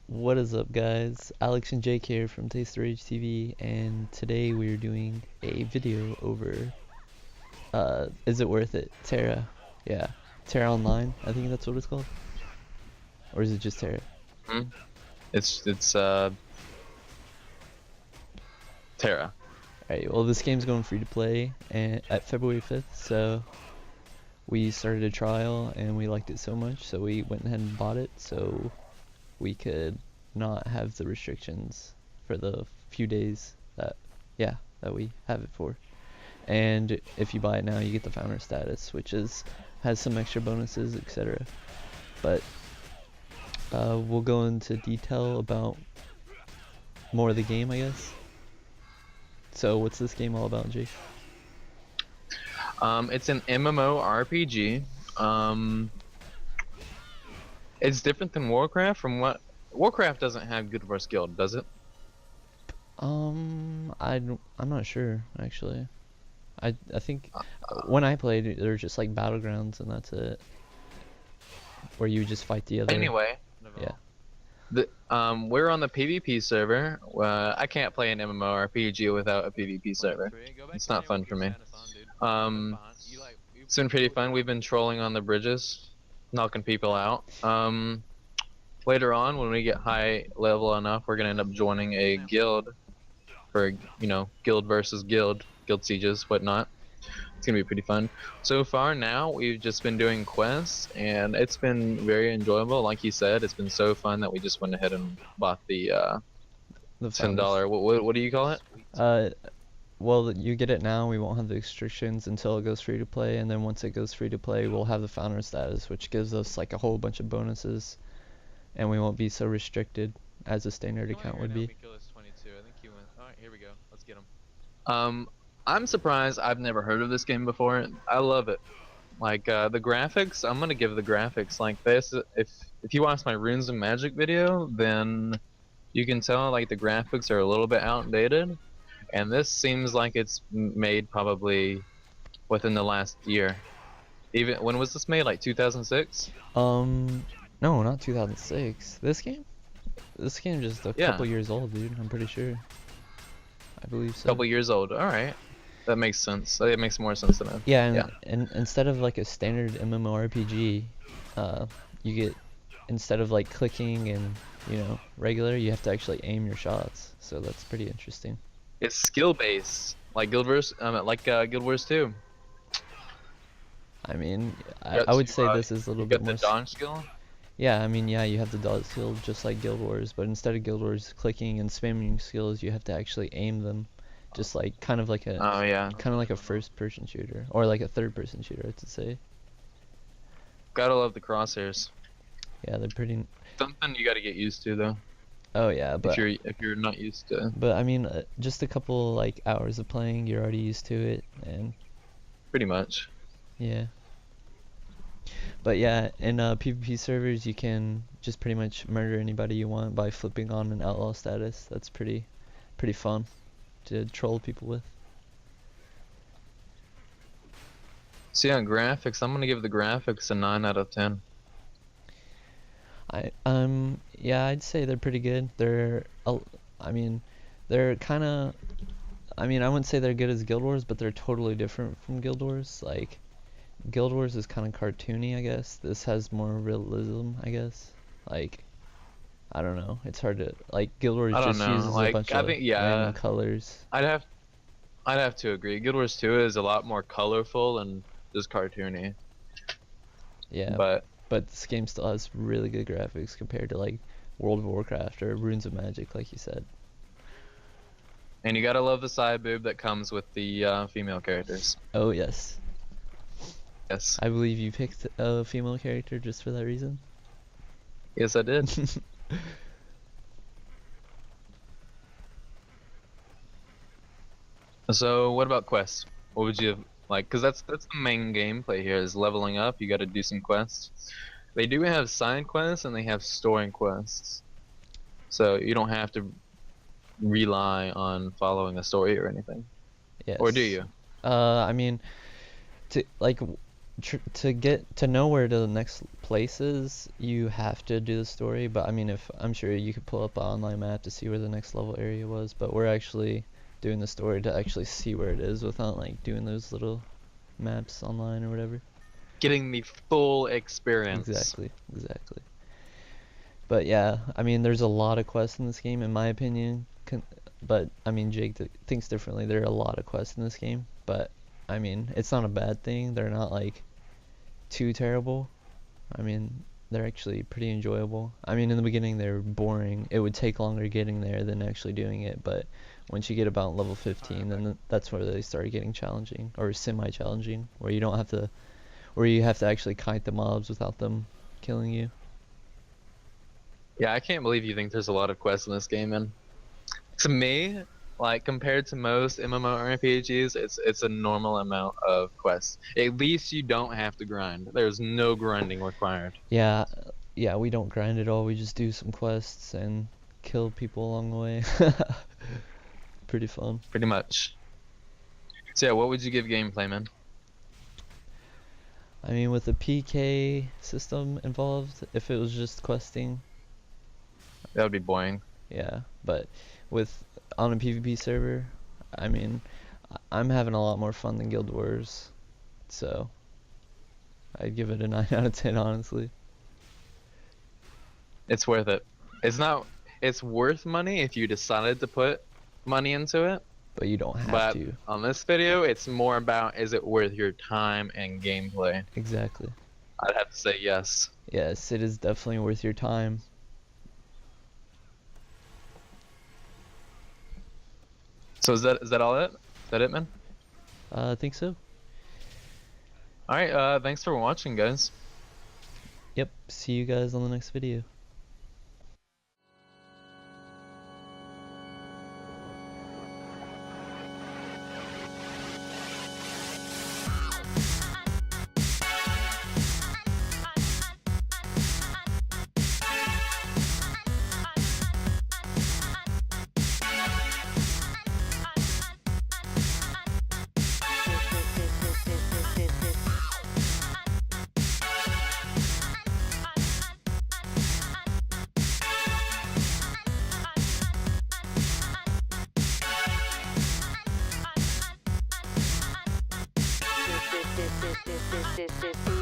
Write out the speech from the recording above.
What is up, guys? Alex and Jake here from Taste Rage TV, and today we're doing a video over is it worth it? Tera. Yeah. Tera Online, I think that's what it's called. Or is it just Tera? Hmm? It's Tera. Alright, well, this game's going free to play and at February 5th, so we started a trial and we liked it so much, so we went ahead and bought it so we could not have the restrictions for the few days that we have it for. And if you buy it now, you get the founder status, which has some extra bonuses, etc. But we'll go into detail about more of the game, I guess. So what's this game all about, Jake? It's an MMORPG. It's different than Warcraft. From what Warcraft doesn't have Guild Wars Guild, does it? I'm not sure actually. I think when I played, they're just like battlegrounds, and that's it. Where you just fight the other. Anyway, Yeah. We're on the PvP server. I can't play an MMORPG without a PvP server. It's not fun for me. It's been pretty fun. We've been trolling on the bridges, knocking people out. Later on, when we get high level enough, we're gonna end up joining a guild for, guild versus guild sieges, whatnot. It's gonna be pretty fun. So far now, we've just been doing quests, and it's been very enjoyable. Like you said, it's been so fun that we just went ahead and bought the $10. What do you call it? Well, you get it now. We won't have the restrictions until it goes free to play, and then once it goes free to play, we'll have the founder status, which gives us like a whole bunch of bonuses, and we won't be so restricted as a standard account would be. I'm surprised I've never heard of this game before. I love it. Like the graphics, I'm gonna give the graphics like this. If you watch my Runes and Magic video, then you can tell like the graphics are a little bit outdated, and this seems like it's made probably within the last year. Even when was this made? Like 2006? No, not 2006. This game? This game just a couple years old, dude. I'm pretty sure. I believe so. Couple years old. All right. That makes sense. It makes more sense than that. Yeah, and instead of like a standard MMORPG, you get, instead of like clicking and regular, you have to actually aim your shots. So that's pretty interesting. It's skill based, like Guild Wars, Guild Wars 2. I mean, I would say this is a little bit more. You got the dodge skill. Yeah, I mean, yeah, you have the dodge skill just like Guild Wars, but instead of Guild Wars clicking and spamming skills, you have to actually aim them. Just like kind of like a first-person shooter, or like a third-person shooter, I'd say. Gotta love the crosshairs. Yeah, they're pretty. Something you gotta get used to though. Oh yeah, but if you're not used to. But I mean, just a couple like hours of playing, you're already used to it, and. Pretty much. Yeah. But yeah, in PvP servers, you can just pretty much murder anybody you want by flipping on an outlaw status. That's pretty fun to troll people with. So yeah, graphics. I'm gonna give the graphics a 9 out of 10. Yeah, I'd say they're pretty good. I mean, they're kind of. I mean, I wouldn't say they're good as Guild Wars, but they're totally different from Guild Wars. Like, Guild Wars is kind of cartoony, I guess. This has more realism, I guess. Like, I don't know. It's hard to like. Guild Wars just uses a bunch of random colors. I'd have to agree. Guild Wars 2 is a lot more colorful and just cartoony. Yeah. But this game still has really good graphics compared to like World of Warcraft or Runes of Magic, like you said. And you gotta love the side boob that comes with the female characters. Oh yes. Yes. I believe you picked a female character just for that reason. Yes, I did. So, what about quests? What would you like? Because that's the main gameplay here is leveling up. You got to do some quests. They do have side quests and they have story quests. So you don't have to rely on following a story or anything. Yes. Or do you? I mean, to get to know where the next place is, you have to do the story. But I mean, if I'm sure you could pull up an online map to see where the next level area was. But we're actually doing the story to actually see where it is without like doing those little maps online or whatever. Getting the full experience. Exactly. But yeah, I mean, there's a lot of quests in this game, in my opinion. But I mean, Jake thinks differently. There are a lot of quests in this game, but I mean, it's not a bad thing. They're not like too terrible. I mean, they're actually pretty enjoyable. I mean, in the beginning they were boring. It would take longer getting there than actually doing it, but once you get about level 15, then that's where they start getting challenging, or semi-challenging, where you don't have to, where you have to actually kite the mobs without them killing you. Yeah, I can't believe you think there's a lot of quests in this game, and to me, like compared to most MMORPGs, it's a normal amount of quests. At least you don't have to grind. There's no grinding required. Yeah, yeah, we don't grind at all. We just do some quests and kill people along the way. Pretty fun. Pretty much. So yeah, what would you give gameplay, man? I mean, with the PK system involved, if it was just questing, That would be boring. yeah. But with on a PvP server, I mean, I'm having a lot more fun than Guild Wars, so I'd give it a 9 out of 10, honestly. It's worth it. It's not. It's worth money if you decided to put money into it. But you don't have But to. on this video, it's more about is it worth your time and gameplay. Exactly. I'd have to say yes. Yes, it is definitely worth your time. So is that all it? Is that it, man? I think so. All right. Thanks for watching, guys. Yep, see you guys on the next video. This